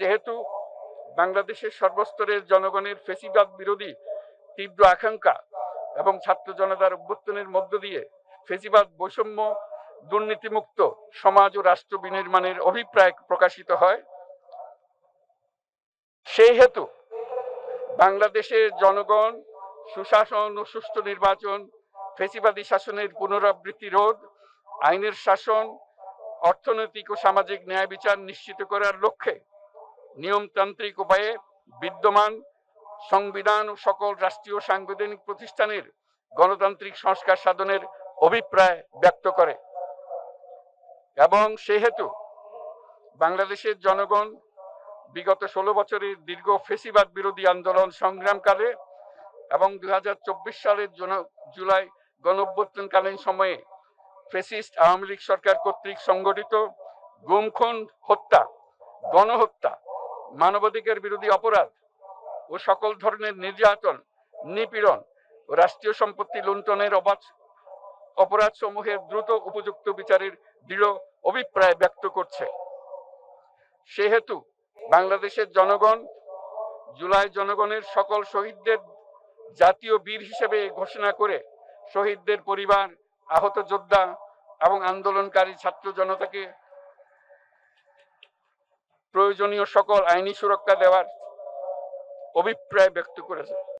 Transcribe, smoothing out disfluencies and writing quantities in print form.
যেহেতু বাংলাদেশের সর্বস্তরের জনগণের ফ্যাসিবাদ বিরোধী তীব্র আকাঙ্ক্ষা এবং ছাত্র জনতার অভ্যুত্থানের মধ্য দিয়ে ফ্যাসিবাদ বৈষম্য দুর্নীতিমুক্ত সমাজ ও রাষ্ট্র বিনির্মাণের অভিপ্রায় প্রকাশিত হয়, সেই হেতু বাংলাদেশের জনগণ সুশাসন ও সুষ্ঠু নির্বাচন, ফ্যাসিবাদী শাসনের পুনরাবৃত্তি রোধ, আইনের শাসন, অর্থনৈতিক ও সামাজিক ন্যায় বিচার নিশ্চিত করার লক্ষ্যে নিয়মতান্ত্রিক উপায়ে বিদ্যমান সংবিধান ও সকল রাষ্ট্রীয় সাংবিধানিক প্রতিষ্ঠানের গণতান্ত্রিক সংস্কার সাধনের অভিপ্রায় ব্যক্ত করে এবং সেহেতু বাংলাদেশের জনগণ বিগত ১৬ বছরের দীর্ঘ ফ্যাসিবাদ বিরোধী আন্দোলন সংগ্রামকালে এবং ২০২৪ সালের জুলাই গণঅভ্যুত্থানকালীন সময়ে ফ্যাসিস্ট আওয়ামী লীগ সরকার কর্তৃক সংগঠিত গুম খুন, হত্যা, গণহত্যা, মানবাধিকার বিরোধী অপরাধ ও সকল ধরনের নির্যাতন, নিপীড়ন ও রাষ্ট্রীয় সম্পত্তি লুণ্ঠনের অপরাধ সমূহের দ্রুত উপযুক্ত বিচারের দৃঢ় অভিপ্রায় ব্যক্ত করছে। সেহেতু বাংলাদেশের জনগণ জুলাই জনগণের সকল শহীদদের জাতীয় বীর হিসেবে ঘোষণা করে শহীদদের পরিবার, আহত যোদ্ধা এবং আন্দোলনকারী ছাত্র জনতাকে প্রয়োজনীয় সকল আইনি সুরক্ষা দেওয়ার অভিপ্রায় ব্যক্ত করেছে।